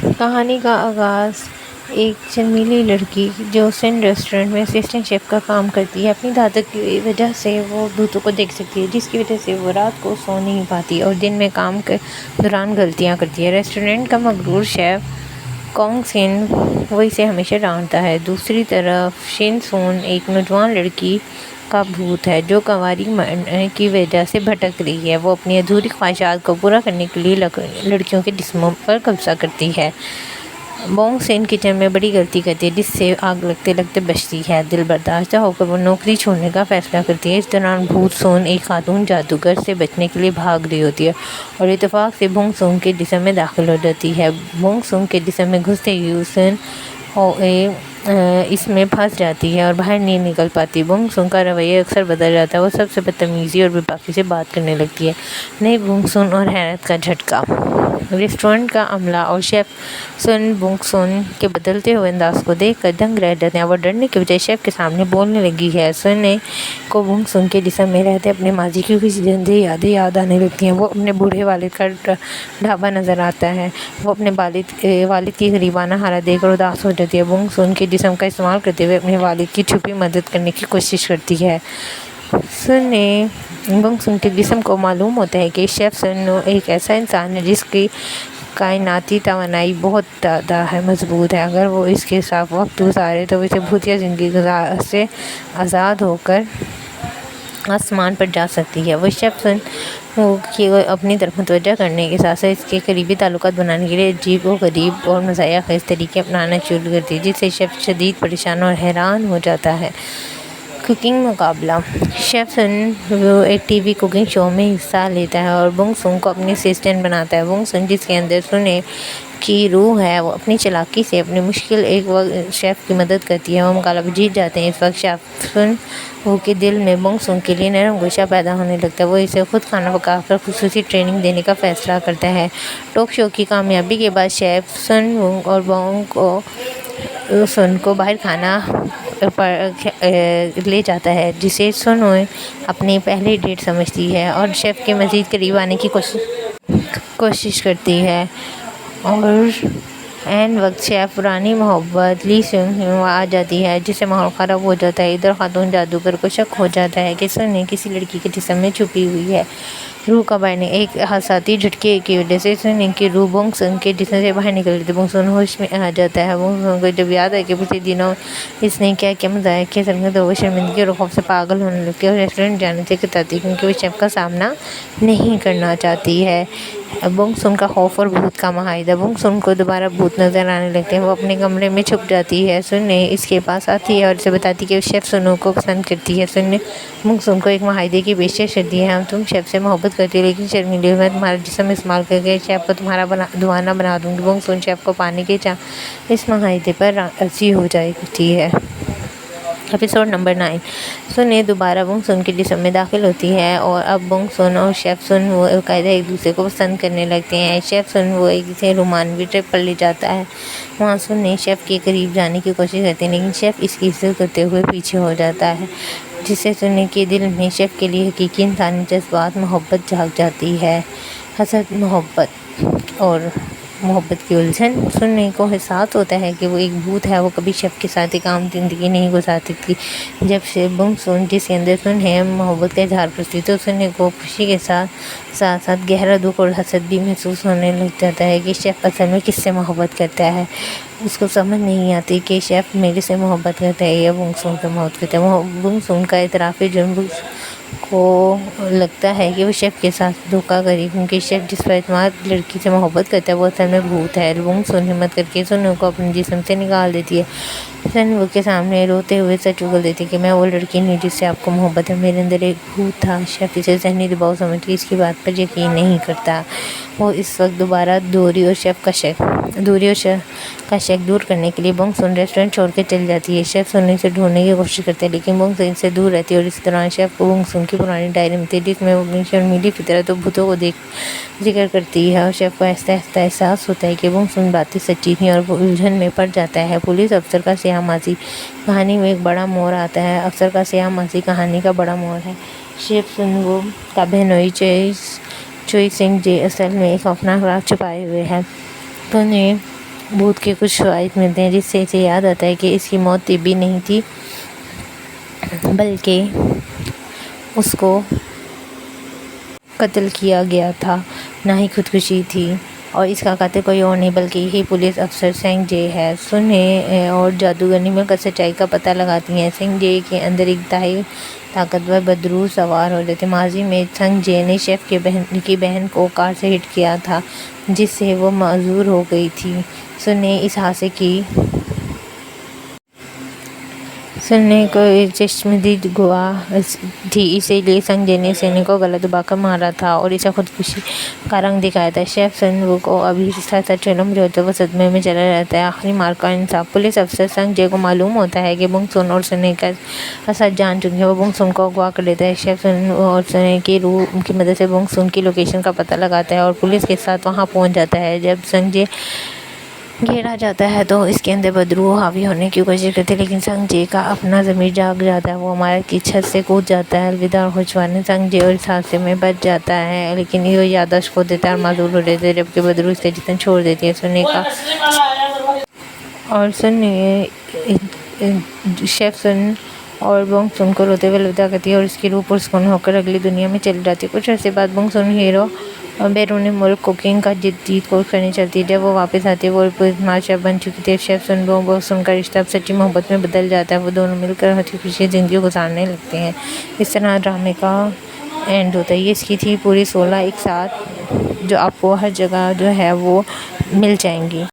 کہانی کا آغاز ایک شرمیلی لڑکی جو سن ریسٹورنٹ میں اسسٹنٹ شیف کا کام کرتی ہے اپنی عادت کی وجہ سے وہ بھوتوں کو دیکھ سکتی ہے، جس کی وجہ سے وہ رات کو سو نہیں پاتی اور دن میں کام کے دوران غلطیاں کرتی ہے۔ ریسٹورنٹ کا مغرور شیف کونگ سن وہ اسے ہمیشہ ڈانٹتا ہے۔ دوسری طرف شن سون ایک نوجوان لڑکی کا بھوت ہے جو کنواری مرنے کی وجہ سے بھٹک رہی ہے۔ وہ اپنی ادھوری خواہشات کو پورا کرنے کے لیے لڑکیوں کے جسموں پر قبضہ کرتی ہے۔ بونگ سن کچن میں بڑی غلطی کرتی ہے جس سے آگ لگتے لگتے بچتی ہے۔ دل برداشتہ ہو کر وہ نوکری چھوڑنے کا فیصلہ کرتی ہے۔ اس دوران بھوت سون ایک خاتون جادوگر سے بچنے کے لیے بھاگ رہی ہوتی ہے اور اتفاق سے بونگ سون کے جسم میں داخل ہو جاتی ہے۔ بونگ سون کے جسم میں گھستے ہی سن اس میں پھنس جاتی ہے اور باہر نہیں نکل پاتی۔ بونگ سون کا رویہ اکثر بدل جاتا ہے، وہ سب سے بدتمیزی اور بے باکی سے بات کرنے لگتی ہے۔ نئے بونگ سون اور حیرت کا جھٹکا۔ ریسٹورنٹ کا عملہ اور شیف سن بونگ سون کے بدلتے ہوئے انداز کو دیکھ کر دنگ رہ جاتے ہیں۔ وہ ڈرنے کے بجائے شیف کے سامنے بولنے لگتی ہے۔ سن کو بونگ سون کے جسم میں رہتے اپنے ماضی کی کچھ گندی یادیں یاد آنے لگتی ہیں۔ وہ اپنے بوڑھے والد کا ڈھابہ نظر آتا ہے۔ وہ اپنے والد کی غریبانہ حالت دیکھ کر اداس ہو جاتی ہے۔ بونگ سون کے جسم کا استعمال کرتے ہوئے اپنے والد کی چھپی مدد کرنے کی کوشش کرتی ہے۔ بونگ سون کے جسم کو معلوم ہوتا ہے کہ شیف سن ایک ایسا انسان ہے جس کی کائناتی توانائی بہت زیادہ مضبوط ہے۔ اگر وہ اس کے ساتھ وقت گزارے تو وہ اسے بھوتیا زندگی سے آزاد ہو کر آسمان پر جا سکتی ہے۔ وہ شیف سن کو اپنی طرف متوجہ کرنے کے ساتھ ساتھ اس کے قریبی تعلقات بنانے کے لیے عجیب و غریب اور مزاحیہ خیز طریقے اپنانا شروع کرتی ہے، جس سے شیف شدید پریشان اور حیران ہو جاتا ہے۔ کوکنگ مقابلہ۔ شیف سن ایک ٹی وی کوکنگ شو میں حصہ لیتا ہے اور بونگ سون کو اپنی اسسٹنٹ بناتا ہے۔ بونگ سون جس کے اندر سن کی روح ہے وہ اپنی چالاکی سے اپنے مشکل ایک وقت شیف کی مدد کرتی ہے۔ وہ مقابلہ جیت جاتے ہیں۔ اس وقت شیف سن کے دل میں بونگ سون کے لیے نرم گوشہ پیدا ہونے لگتا ہے۔ وہ اسے خود کھانا پکا کر خصوصی ٹریننگ دینے کا فیصلہ کرتا ہے۔ ٹاک شو کی کامیابی کے بعد شیف سن اور بونگ سون کو باہر کھانا پر لے جاتا ہے، جسے سن اپنی پہلی ڈیٹ سمجھتی ہے اور شیف کے مزید قریب آنے کی کوشش کرتی ہے۔ اور عین وقت شیف پرانی محبت لی سیونگ آ جاتی ہے، جس سے ماحول خراب ہو جاتا ہے۔ ادھر خاتون جادوگر کو شک ہو جاتا ہے کہ سن کسی لڑکی کے جسم میں چھپی ہوئی ہے۔ روح کا باہر ایک حساسی جھٹکے کی وجہ سے سن کی روح بونگ سون کے جسم سے باہر نکل جاتی ہے۔ بونگ سون ہوش میں آ جاتا ہے۔ بونگ سون کو جب یاد ہے کہ پچھلے دنوں اس نے کیا کیا مضاحک کی سرگرمی تو وہ شرمندگی اور خوف سے پاگل ہونے لگتی ہے اور ریسٹورنٹ جانے سے کتراتی ہے کیونکہ وہ شیف کا سامنا نہیں کرنا چاہتی ہے۔ بونگ سون کا خوف اور بھوت کا معاہدہ۔ بونگ سون کو دوبارہ بھوت نظر آنے لگتے ہیں۔ وہ اپنے کمرے میں چھپ جاتی ہے۔ سن اس کے پاس آتی ہے اور اسے بتاتی ہے کہ وہ شیف سن کو پسند کرتی ہے۔ سن نے بونگ سون کو ایک معاہدے کی پیشکش کرتی ہے، تم شیف سے محبت کرتی ہو لیکن شرمیلی ہو، میں تمہارا جسم استعمال کر کے شیف کو تمہارا دیوانہ بنا دوں گی۔ بونگ سون شیف کو پانے کے اس معاہدے پر راضی ہو جاتی ہے۔ Episode number 9۔ سن دوبارہ بونگ سون کے جسم میں داخل ہوتی ہے اور اب بونگ سون اور شیف سن باقاعدہ ایک دوسرے کو پسند کرنے لگتے ہیں۔ شیف سن اسے رومانوی ٹرپ پر لے جاتا ہے۔ وہاں سن شیف کے قریب جانے کی کوشش کرتے ہیں لیکن شیف اس کی عزت کرتے ہوئے پیچھے ہو جاتا ہے، جس سے سن کے دل میں شیف کے لیے حقیقی انسانی جذبات محبت جاگ جاتی ہے۔ حسد، محبت اور محبت کی الجھن۔ سن کو احساس ہوتا ہے کہ وہ ایک بھوت ہے، وہ کبھی شیف کے ساتھ ایک عام زندگی نہیں گزار سکتی۔ جب سے بونگ سون جس کے اندر سن ہے محبت کا اظہار کرتی تو سن کو خوشی کے ساتھ ساتھ گہرا دکھ اور حسد بھی محسوس ہونے لگ جاتا ہے کہ شیف اصل میں کس سے محبت کرتا ہے۔ اس کو سمجھ نہیں آتی کہ شیف میرے سے محبت کرتا ہے یا بونگ سون سے محبت کرتا ہے۔ بونگ سون کا اعتراف جرم کو لگتا ہے کہ وہ شیف کے ساتھ دھوکہ کری کیونکہ شیف جس پر اعتماد لڑکی سے محبت کرتا ہے وہ اصل میں بھوت ہے۔ بونگ سون ہمت کر کے سن کو اپنے جسم سے نکال دیتی ہے۔ سن وہ کے سامنے روتے ہوئے سچ اگل دیتی ہے کہ میں وہ لڑکی نہیں جس سے آپ کو محبت ہے، میرے اندر ایک بھوت تھا۔ شیف اسے ذہنی دباؤ سمجھ کے اس کی بات پر یقین نہیں کرتا۔ وہ اس وقت دوبارہ دوری اور شک دور کرنے کے لیے بونگ سون ریسٹورنٹ چھوڑ کے چل جاتی ہے۔ شیف سن اسے ڈھونڈنے کی کوشش کرتے ہیں لیکن بونگ سون سے دور رہتی ہے اور اس دوران شیف کو بونگ سون کی پرانی ڈائری ملتی ہے جس میں وہ اپنی شرمیلی فطرت اور بھوتوں کو ذکر کرتی ہے اور شیف کو آہستہ آہستہ احساس ہوتا ہے کہ بونگ سون باتیں سچی تھیں اور وہ الجھن میں پڑ جاتا ہے۔ پولیس افسر کا سیاہ ماضی۔ کہانی میں ایک بڑا موڑ آتا ہے۔ افسر کا سیاہ ماضی کہانی کا بڑا موڑ ہے۔ شیف سن کا بہنوئی چوئی سنگ جے اصل میں ایک خوفناک راز چھپائے ہوئے ہے۔ بھوت کے کچھ شواہد ملتے ہیں جس سے اسے یاد آتا ہے کہ اس کی موت طبی نہیں تھی بلکہ اس کو قتل کیا گیا تھا، نہ ہی خودکشی تھی، اور اس کا قاتل کوئی اور نہیں بلکہ یہی پولیس افسر سنگ جے ہے۔ سن ہے اور جادوگرنی مل کر سچائی کا پتہ لگاتی ہیں۔ سنگ جے کے اندر ایک انتہائی طاقتور بدروح سوار ہو جاتے ہیں۔ ماضی میں سنگ جے نے شیف کی بہن کو کار سے ہٹ کیا تھا جس سے وہ معذور ہو گئی تھی۔ سن نے اس حادثے کی سن نے کوئی چشمدید گواہ تھی، اسی لیے سنگ جے نے سن کو گلا دبا کر مارا تھا اور اسے خودکشی کا رنگ دکھایا تھا۔ شیف سن کو ابھی ساتھ چلم جو ہوتا ہے وہ صدمے میں چلا رہتا ہے۔ آخری مار کا انصاف۔ پولیس افسر سنگ جے کو معلوم ہوتا ہے کہ بونگ سون اور سن کا سچ جان چکے ہیں۔ وہ بونگ سون کو اغوا کر لیتا ہے۔ شیف سن اور سن کی روح کی مدد سے بونگ سون کی لوکیشن کا پتہ لگاتا ہے اور پولیس کے ساتھ وہاں پہنچ جاتا ہے۔ جب سنگ جے گھیرا جاتا ہے تو اس کے اندر بدروح حاوی ہونے کی کوشش کرتی ہے، لیکن سنگ جے کا اپنا ضمیر جاگ جاتا ہے۔ وہ عمارت کی چھت سے کود جاتا ہے۔ الوداع خوشوان سنگ جے اور اس حادثے میں بچ جاتا ہے، لیکن وہ یادداشت کھو دیتا ہے اور معذور ہو جاتا ہے، جبکہ بدروح اسے جتن چھوڑ دیتی ہے۔ شیف سن اور بونگ سون کو روتے ہوئے الوداع کہتی ہے اور اس کی روح پرسکون ہو کر اگلی دنیا میں چلی جاتی ہے۔ کچھ عرصے بعد بونگ سون ہیرو بیرون ملک کوکین کا جدید کورس کرنے چلتی ہے۔ جب وہ واپس آتی ہے وہ پراسرار شیف بن چکی تھی۔ شیف سن اور بونگ سون کا رشتہ اب سچی محبت میں بدل جاتا ہے۔ وہ دونوں مل کر ہنسی خوشی زندگی گزارنے لگتے ہیں۔ اس طرح ڈرامے کا اینڈ ہوتا ہے۔ یہ اس کی تھی پوری 16 ایک ساتھ جو آپ کو ہر جگہ جو ہے وہ مل جائیں گی۔